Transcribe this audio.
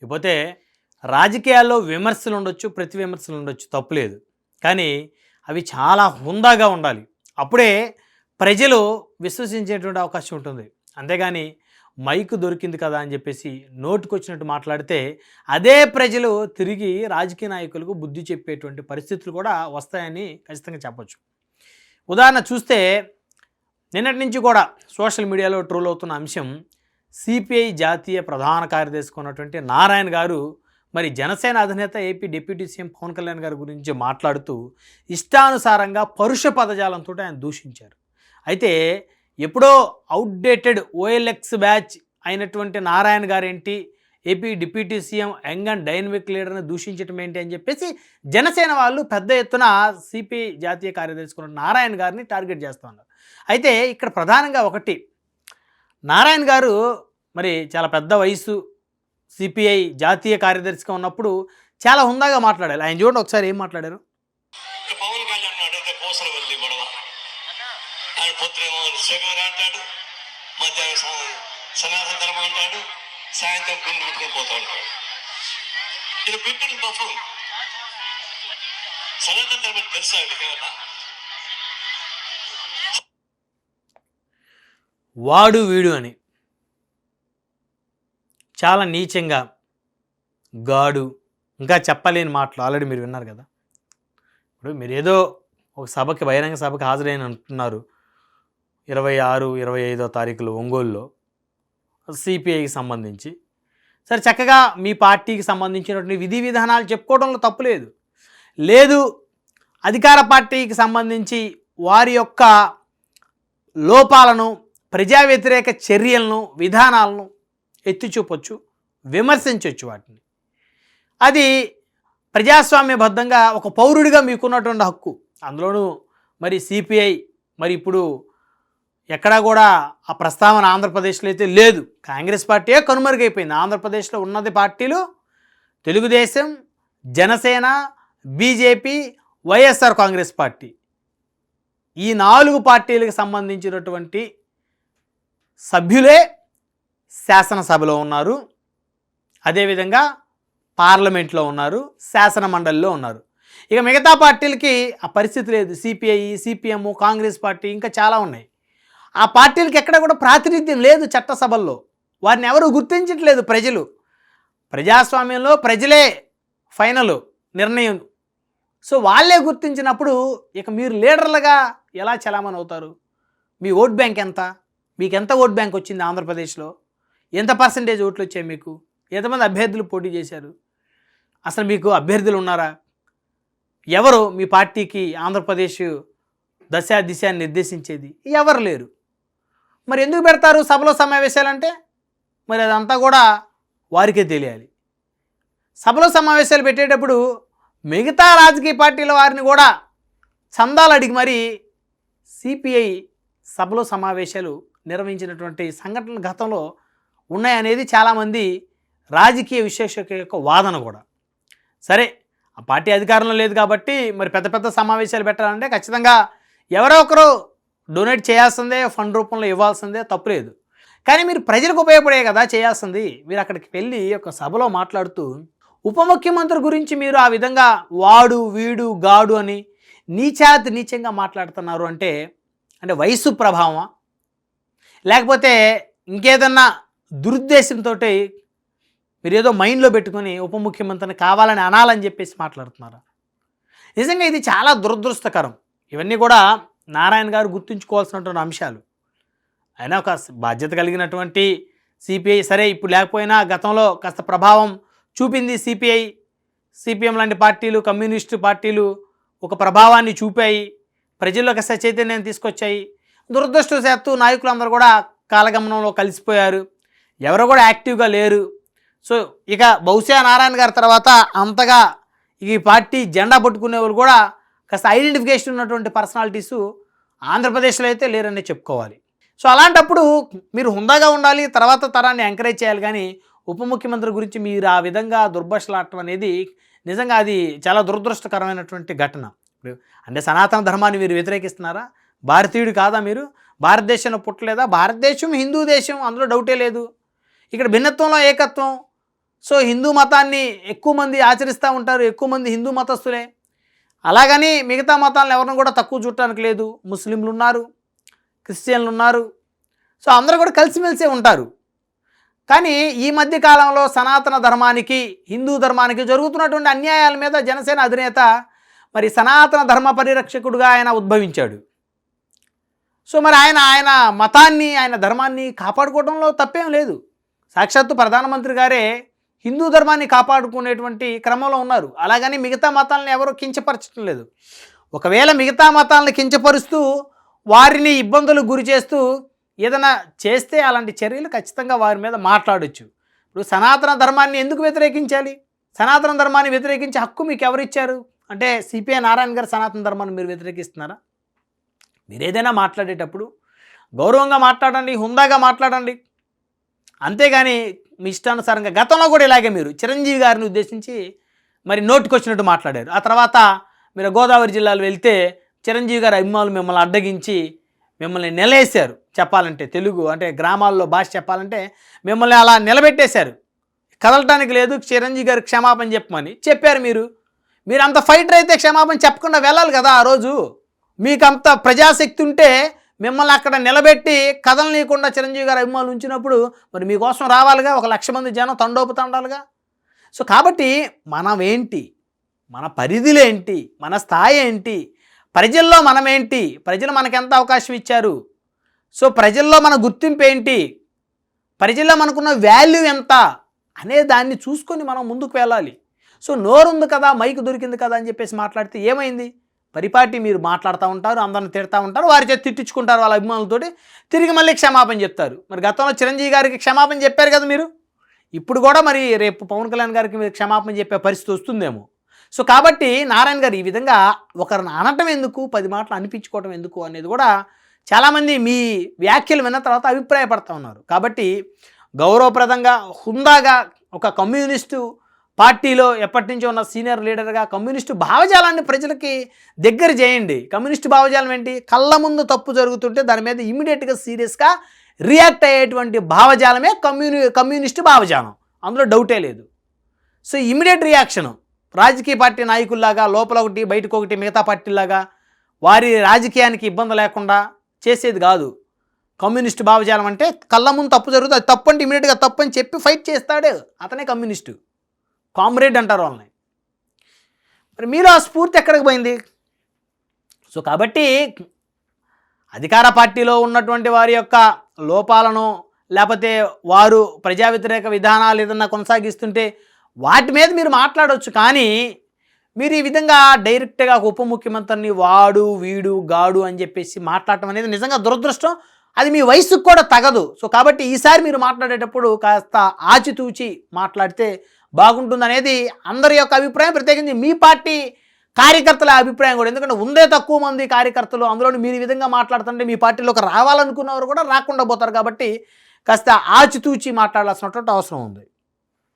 ఇకపోతే రాజకీయాల్లో విమర్శలు ఉండొచ్చు, ప్రతి విమర్శలు ఉండొచ్చు, తప్పులేదు. కానీ అవి చాలా హుందాగా ఉండాలి. అప్పుడే ప్రజలు విశ్వసించేటువంటి అవకాశం ఉంటుంది. అంతేగాని మైకు దొరికింది కదా అని చెప్పేసి నోటుకొచ్చినట్టు మాట్లాడితే అదే ప్రజలు తిరిగి రాజకీయ నాయకులకు బుద్ధి చెప్పేటువంటి పరిస్థితులు కూడా వస్తాయని ఖచ్చితంగా చెప్పొచ్చు. ఉదాహరణ చూస్తే నిన్నటి నుంచి కూడా సోషల్ మీడియాలో ట్రోల్ అవుతున్న అంశం సిపిఐ జాతీయ ప్రధాన కార్యదర్శి ఉన్నటువంటి నారాయణ గారు మరి జనసేన అధినేత AP deputy CM Pawan Kalyan గారి గురించి మాట్లాడుతూ ఇష్టానుసారంగా పరుష పదజాలంతో ఆయన దూషించారు. అయితే ఎప్పుడో అవుట్డేటెడ్ ఓఎల్ఎక్స్ బ్యాచ్ అయినటువంటి నారాయణ గారేంటి AP deputy CM young and dynamic లీడర్ని దూషించడం ఏంటి అని చెప్పేసి జనసేన వాళ్ళు పెద్ద ఎత్తున సిపిఐ జాతీయ కార్యదర్శి నారాయణ గారిని టార్గెట్ చేస్తూ ఉన్నారు. అయితే ఇక్కడ ప్రధానంగా ఒకటి, నారాయణ గారు మరి చాలా పెద్ద వయసు, సిపిఐ జాతీయ కార్యదర్శిగా ఉన్నప్పుడు చాలా హుందాగా మాట్లాడాలి. ఆయన చూడండి ఒకసారి ఏం మాట్లాడారు. పవన్ కళ్యాణ్ అడిగితే కోసలు వెళ్ళి గొడవ, ఆయన పొద్దునేమో శివగారు అంటాడు, మధ్యాహ్నం సనాతన ధర్మం అంటాడు, సాయంత్రం గుండు ముట్టుకుని పోతా ఉంటాడు. ఇది బిడ్డలు బఫు సనాతన ధర్మం తెలుసా ఏమన్నా? వాడు వీడు అని చాలా నీచంగా, గాడు, ఇంకా చెప్పలేని మాటలు ఆల్రెడీ మీరు విన్నారు కదా. ఇప్పుడు మీరు ఏదో ఒక సభకి, బహిరంగ సభకి హాజరైన అంటున్నారు 26, 25 తారీఖులు ఒంగోలులో సిపిఐకి సంబంధించి. సరే, చక్కగా మీ పార్టీకి సంబంధించినటువంటి విధి విధానాలు చెప్పుకోవడంలో తప్పులేదు. లేదు, అధికార పార్టీకి సంబంధించి వారి యొక్క లోపాలను, ప్రజా వ్యతిరేక చర్యలను, విధానాలను ఎత్తి చూపొచ్చు, విమర్శించవచ్చు వాటిని. అది ప్రజాస్వామ్యబద్ధంగా ఒక పౌరుడిగా మీకున్నటువంటి హక్కు. అందులోనూ మరి సిపిఐ మరి ఇప్పుడు ఎక్కడా కూడా ఆ ప్రస్తావన ఆంధ్రప్రదేశ్లో అయితే లేదు. కాంగ్రెస్ పార్టీయే కనుమరుగైపోయింది. ఆంధ్రప్రదేశ్లో ఉన్నది పార్టీలు తెలుగుదేశం, జనసేన, బీజేపీ, వైఎస్ఆర్ కాంగ్రెస్ పార్టీ. ఈ 4 పార్టీలకు సంబంధించినటువంటి సభ్యులే శాసనసభలో ఉన్నారు, అదేవిధంగా పార్లమెంట్లో ఉన్నారు, శాసన మండలిలో ఉన్నారు. ఇక మిగతా పార్టీలకి ఆ పరిస్థితి లేదు. సిపిఐ, సిపిఎం, కాంగ్రెస్ పార్టీ, ఇంకా చాలా ఉన్నాయి. ఆ పార్టీలకి ఎక్కడ కూడా ప్రాతినిధ్యం లేదు చట్టసభల్లో. వారిని ఎవరు గుర్తించట్లేదు ప్రజలు. ప్రజాస్వామ్యంలో ప్రజలే ఫైనల్ నిర్ణయం. సో వాళ్ళే గుర్తించినప్పుడు ఇక మీరు లీడర్లుగా ఎలా చలామణి అవుతారు? మీ ఓట్ బ్యాంక్ ఎంత? మీకు ఎంత ఓట్ బ్యాంక్ వచ్చింది ఆంధ్రప్రదేశ్లో? ఎంత పర్సంటేజ్ ఓట్లు వచ్చాయి మీకు? ఎంతమంది అభ్యర్థులు పోటీ చేశారు? అసలు మీకు అభ్యర్థులు ఉన్నారా? ఎవరు మీ పార్టీకి ఆంధ్రప్రదేశ్ దశ దిశ నిర్దేశించేది? ఎవరు లేరు. మరి ఎందుకు పెడతారు సభలో సమావేశాలంటే? మరి అదంతా కూడా వారికే తెలియాలి. సభలో సమావేశాలు పెట్టేటప్పుడు మిగతా రాజకీయ పార్టీల వారిని కూడా చందాలు అడిగి మరి సిపిఐ సభలో సమావేశాలు నిర్వహించినటువంటి సంఘటనలు గతంలో ఉన్నాయనేది చాలామంది రాజకీయ విశ్లేషకుల యొక్క వాదన కూడా. సరే, ఆ పార్టీ అధికారంలో లేదు కాబట్టి మరి పెద్ద పెద్ద సమావేశాలు పెట్టాలంటే ఖచ్చితంగా ఎవరో ఒకరు డొనేట్ చేయాల్సిందే, ఫండ్ రూపంలో ఇవ్వాల్సిందే, తప్పులేదు. కానీ మీరు ప్రజలకు ఉపయోగపడే కదా చేయాల్సింది. మీరు అక్కడికి వెళ్ళి ఒక సభలో మాట్లాడుతూ ఉప ముఖ్యమంత్రి గురించి మీరు ఆ విధంగా వాడు వీడు గాడు అని నీచాతి నీచంగా మాట్లాడుతున్నారు అంటే వయసు ప్రభావమా, లేకపోతే ఇంకేదన్నా దురుద్దేశంతో మీరు ఏదో మైండ్లో పెట్టుకొని ఉప ముఖ్యమంత్రిని కావాలని అనాలని చెప్పేసి మాట్లాడుతున్నారా? నిజంగా ఇది చాలా దురదృష్టకరం. ఇవన్నీ కూడా నారాయణ గారు గుర్తుంచుకోవాల్సినటువంటి అంశాలు. ఆయన ఒక బాధ్యత కలిగినటువంటి సిపిఐ, సరే ఇప్పుడు లేకపోయినా గతంలో కాస్త ప్రభావం చూపింది సిపిఐ, సిపిఎం లాంటి పార్టీలు, కమ్యూనిస్టు పార్టీలు ఒక ప్రభావాన్ని చూపాయి, ప్రజల్లో కాస్త చైతన్యం తీసుకొచ్చాయి. దురదృష్టవశాత్తు నాయకులందరూ కూడా కాలగమనంలో కలిసిపోయారు, ఎవరు కూడా యాక్టివ్గా లేరు. సో ఇక బహుశా నారాయణ గారి తర్వాత అంతగా ఈ పార్టీ జెండా పట్టుకునే వాళ్ళు కూడా కాస్త ఐడెంటిఫికేషన్ ఉన్నటువంటి పర్సనాలిటీసు ఆంధ్రప్రదేశ్లో అయితే లేరనే చెప్పుకోవాలి. సో అలాంటప్పుడు మీరు హుందాగా ఉండాలి, తర్వాత తరాన్ని ఎంకరేజ్ చేయాలి. కానీ ఉప ముఖ్యమంత్రి గురించి మీరు ఆ విధంగా దుర్భాషలాడటం అనేది నిజంగా అది చాలా దురదృష్టకరమైనటువంటి ఘటన. అంటే సనాతన ధర్మాన్ని మీరు వ్యతిరేకిస్తున్నారా? భారతీయుడు కాదా మీరు? భారతదేశంలో పుట్టలేదా? భారతదేశం హిందూ దేశం, అందులో డౌటే లేదు. ఇక్కడ భిన్నత్వంలో ఏకత్వం, సో హిందూ మతాన్ని ఎక్కువ మంది ఆచరిస్తూ ఉంటారు, ఎక్కువ మంది హిందూ మతస్థులే. అలాగని మిగతా మతాలను ఎవరిని కూడా తక్కువ చూడటానికి లేదు. ముస్లింలు ఉన్నారు, క్రిస్టియన్లు ఉన్నారు. సో అందరూ కూడా కలిసిమెలిసే ఉంటారు. కానీ ఈ మధ్య కాలంలో సనాతన ధర్మానికి, హిందూ ధర్మానికి జరుగుతున్నటువంటి అన్యాయాల మీద జనసేన అధినేత మరి సనాతన ధర్మ పరిరక్షకుడుగా ఆయన ఉద్భవించాడు. సో మరి ఆయన మతాన్ని, ఆయన ధర్మాన్ని కాపాడుకోవడంలో తప్పేం లేదు. సాక్షాత్తు ప్రధానమంత్రి గారే హిందూ ధర్మాన్ని కాపాడుకునేటువంటి క్రమంలో ఉన్నారు. అలాగని మిగతా మతాలను ఎవరూ కించపరచడం లేదు. ఒకవేళ మిగతా మతాలను కించపరుస్తూ వారిని ఇబ్బందులకు గురి చేస్తూ ఏదైనా చేస్తే అలాంటి చర్యలు ఖచ్చితంగా వారి మీద మాట్లాడొచ్చు. ఇప్పుడు సనాతన ధర్మాన్ని ఎందుకు వ్యతిరేకించాలి? సనాతన ధర్మాన్ని వ్యతిరేకించే హక్కు మీకు ఎవరిచ్చారు? అంటే సిపిఐ నారాయణ గారు సనాతన ధర్మాన్ని మీరు వ్యతిరేకిస్తున్నారా? మీరు ఏదైనా మాట్లాడేటప్పుడు గౌరవంగా మాట్లాడండి, హుందాగా మాట్లాడండి. అంతేగాని మీ ఇష్టానుసారంగా గతంలో కూడా ఇలాగే మీరు చిరంజీవి గారిని ఉద్దేశించి మరి నోటికొచ్చినట్టు మాట్లాడారు. ఆ తర్వాత మీరు గోదావరి జిల్లాలో వెళ్తే చిరంజీవి గారి అభిమానులు మిమ్మల్ని అడ్డగించి మిమ్మల్ని నిలేశారు. చెప్పాలంటే తెలుగు అంటే గ్రామాల్లో భాష చెప్పాలంటే మిమ్మల్ని అలా నిలబెట్టేశారు. కదలటానికి లేదు, చిరంజీవి గారికి క్షమాపణ చెప్పమని చెప్పారు. మీరు అంత ఫైటర్ అయితే క్షమాపణ చెప్పకుండా వెళ్ళాలి కదా. ఆ రోజు మీకు అంత ప్రజాశక్తి ఉంటే మిమ్మల్ని అక్కడ నిలబెట్టి కదలనీయకుండా చిరంజీవి గారి అభిమానులు ఉంచినప్పుడు మరి మీకోసం రావాలిగా, 1,00,000 మంది జనం తండోపుతండాలుగా. సో కాబట్టి మనమేంటి, మన పరిధులేంటి, మన స్థాయి ఏంటి, ప్రజల్లో మనమేంటి, ప్రజలు మనకెంత అవకాశం ఇచ్చారు, సో ప్రజల్లో మన గుర్తింపు ఏంటి, ప్రజల్లో మనకున్న వాల్యూ ఎంత అనే దాన్ని చూసుకొని మనం ముందుకు వెళ్ళాలి. సో నోరుంది కదా, మైకు దొరికింది కదా అని చెప్పేసి మాట్లాడితే ఏమైంది? పరిపాటి మీరు మాట్లాడుతూ ఉంటారు, అందరిని తిడతా ఉంటారు, వారి చేతి తిట్టించుకుంటారు వాళ్ళ అభిమానులతోటి, తిరిగి మళ్ళీ క్షమాపణ చెప్తారు. మరి గతంలో చిరంజీవి గారికి క్షమాపణ చెప్పారు కదా మీరు, ఇప్పుడు కూడా మరి రేపు పవన్ కళ్యాణ్ గారికి మీరు క్షమాపణ చెప్పే పరిస్థితి వస్తుందేమో. సో కాబట్టి నారాయణ గారు ఈ విధంగా ఒకరిని అనటం ఎందుకు, 10 మాటలు అనిపించుకోవటం ఎందుకు అనేది కూడా చాలామంది మీ వ్యాఖ్యలు విన్న తర్వాత అభిప్రాయపడుతూ ఉన్నారు. కాబట్టి గౌరవప్రదంగా, హుందాగా ఒక కమ్యూనిస్టు పార్టీలో ఎప్పటి నుంచో ఉన్న సీనియర్ లీడర్గా కమ్యూనిస్టు భావజాలాన్ని ప్రజలకి దగ్గర చేయండి. కమ్యూనిస్టు భావజాలం ఏంటి? కళ్ళ ముందు తప్పు జరుగుతుంటే దాని మీద ఇమీడియట్గా సీరియస్గా రియాక్ట్ అయ్యేటువంటి భావజాలమే కమ్యూనిస్టు భావజాలం, అందులో డౌటే లేదు. సో ఇమీడియట్ రియాక్షను రాజకీయ పార్టీ నాయకుల్లాగా లోపల ఒకటి బయటకు ఒకటి మిగతా పార్టీలాగా వారి రాజకీయానికి ఇబ్బంది లేకుండా చేసేది కాదు. కమ్యూనిస్టు భావజాలం అంటే కళ్ళ ముందు తప్పు జరుగుతుంది, అది తప్పు అంటే ఇమీడియట్గా తప్పు అని చెప్పి ఫైట్ చేస్తాడు, అతనే కమ్యూనిస్టు, కామ్రేడ్ అంటారు వాళ్ళని. మరి మీలో ఆ స్ఫూర్తి ఎక్కడికి పోయింది? సో కాబట్టి అధికార పార్టీలో ఉన్నటువంటి వారి యొక్క లోపాలను, లేకపోతే వారు ప్రజా వ్యతిరేక విధానాలు ఏదన్నా కొనసాగిస్తుంటే వాటి మీద మీరు మాట్లాడవచ్చు. కానీ మీరు ఈ విధంగా డైరెక్ట్గా ఉప ముఖ్యమంత్రిని వాడు వీడు గాడు అని చెప్పేసి మాట్లాడటం అనేది నిజంగా దురదృష్టం. అది మీ వయసుకు కూడా తగదు. సో కాబట్టి ఈసారి మీరు మాట్లాడేటప్పుడు కాస్త ఆచితూచి మాట్లాడితే బాగుంటుందనేది అందరి యొక్క అభిప్రాయం, ప్రత్యేకించి మీ పార్టీ కార్యకర్తల అభిప్రాయం కూడా. ఎందుకంటే ఉందే తక్కువ మంది కార్యకర్తలు, అందులో మీరు ఈ విధంగా మాట్లాడుతుంటే మీ పార్టీలోకి రావాలనుకున్నవారు కూడా రాకుండా పోతారు. కాబట్టి కాస్త ఆచితూచి మాట్లాడాల్సినటువంటి అవసరం ఉంది.